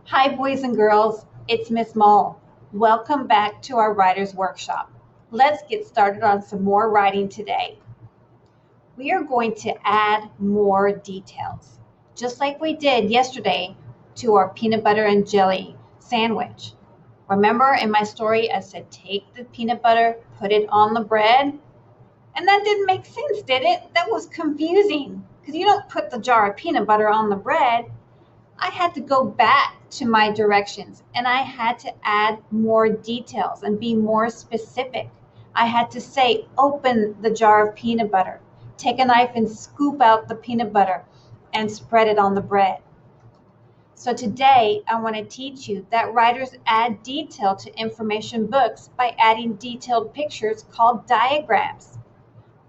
Hi, boys and girls. It's Miss Mull. Welcome back to our writer's workshop. Let's get started on some more writing today. We are going to add more details, just like we did yesterday to our peanut butter and jelly sandwich. Remember in my story, I said take the peanut butter, put it on the bread, and that didn't make sense, did it? That was confusing because you don't put the jar of peanut butter on the bread. I had to go back to my directions and I had to add more details and be more specific. I had to say, open the jar of peanut butter, take a knife and scoop out the peanut butter and spread it on the bread. So today I want to teach you that writers add detail to information books by adding detailed pictures called diagrams.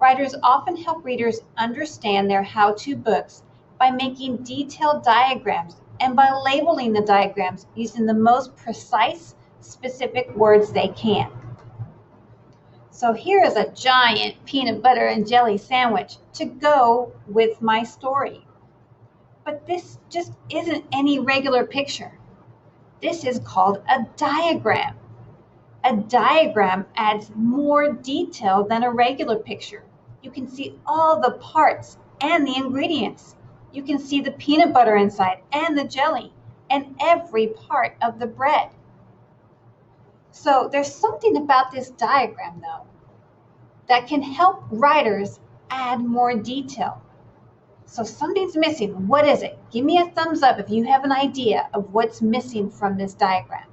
Writers often help readers understand their how-to books by making detailed diagrams and by labeling the diagrams using the most precise, specific words they can. So here is a giant peanut butter and jelly sandwich to go with my story. But this just isn't any regular picture. This is called a diagram. A diagram adds more detail than a regular picture. You can see all the parts and the ingredients. You can see the peanut butter inside and the jelly and every part of the bread. So there's something about this diagram, though, that can help writers add more detail. So something's missing. What is it? Give me a thumbs up if you have an idea of what's missing from this diagram.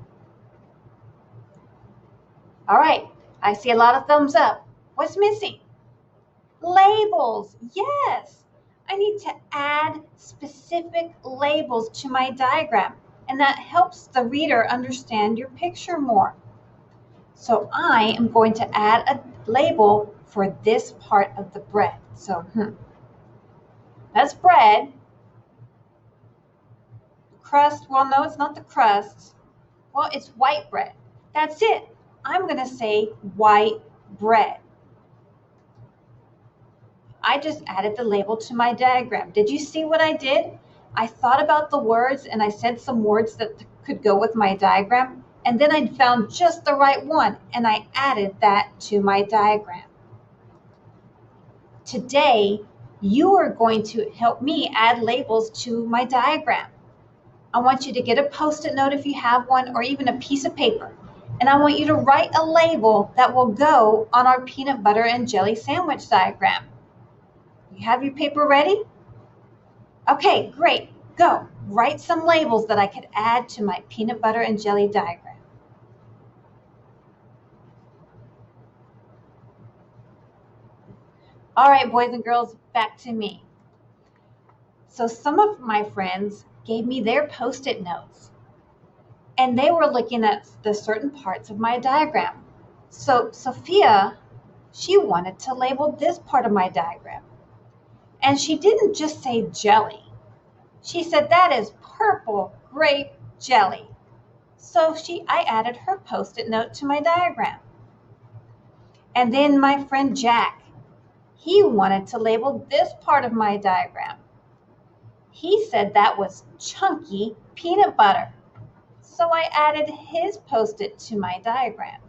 All right, I see a lot of thumbs up. What's missing? Labels. Yes, I need to add specific labels to my diagram, and that helps the reader understand your picture more. So I am going to add a label for this part of the bread. So, that's bread. Crust, well, no, it's not the crust. Well, it's white bread. That's it. I'm going to say white bread. I just added the label to my diagram. Did you see what I did? I thought about the words and I said some words that could go with my diagram, and then I found just the right one and I added that to my diagram. Today, you are going to help me add labels to my diagram. I want you to get a Post-it note if you have one, or even a piece of paper. And I want you to write a label that will go on our peanut butter and jelly sandwich diagram. You have your paper ready? Okay, great. Go. Write some labels that I could add to my peanut butter and jelly diagram. All right, boys and girls, back to me. So some of my friends gave me their Post-it notes, and they were looking at the certain parts of my diagram. So Sophia, she wanted to label this part of my diagram. And she didn't just say jelly. She said that is purple grape jelly. So I added her Post-it note to my diagram. And then my friend Jack, he wanted to label this part of my diagram. He said that was chunky peanut butter. So I added his Post-it to my diagram.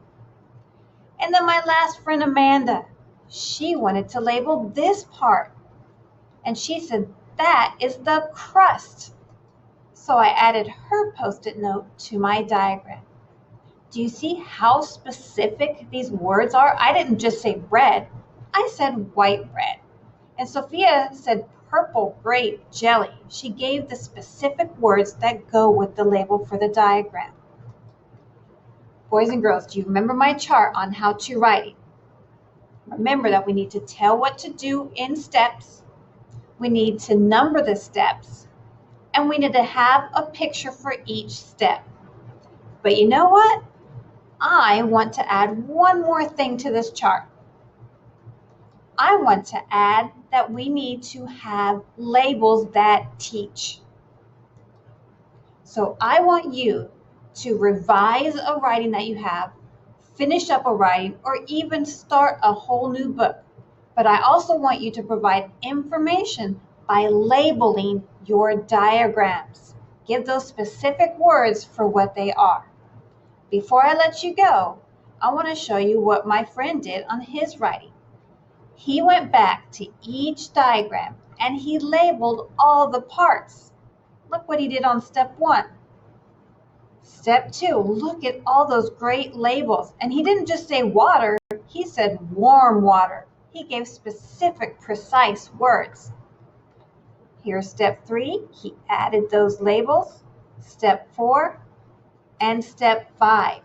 And then my last friend Amanda, she wanted to label this part. And she said that is the crust. So I added her Post-it note to my diagram. Do you see how specific these words are? I didn't just say bread, I said white bread. And Sophia said purple grape jelly. She gave the specific words that go with the label for the diagram. Boys and girls, do you remember my chart on how to write? Remember that we need to tell what to do in steps. We need to number the steps. And we need to have a picture for each step. But you know what? I want to add one more thing to this chart. I want to add that we need to have labels that teach. So I want you to revise a writing that you have, finish up a writing, or even start a whole new book. But I also want you to provide information by labeling your diagrams. Give those specific words for what they are. Before I let you go, I want to show you what my friend did on his writing. He went back to each diagram and he labeled all the parts. Look what he did on step 1. Step 2, look at all those great labels. And he didn't just say water, he said warm water. He gave specific, precise words. Here's step 3, he added those labels. Step 4 and step 5.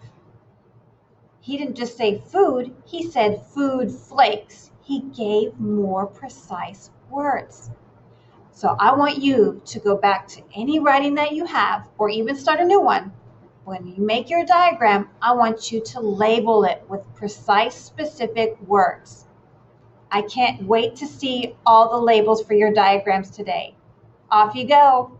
He didn't just say food, he said food flakes. He gave more precise words. So I want you to go back to any writing that you have, or even start a new one. When you make your diagram, I want you to label it with precise, specific words. I can't wait to see all the labels for your diagrams today. Off you go.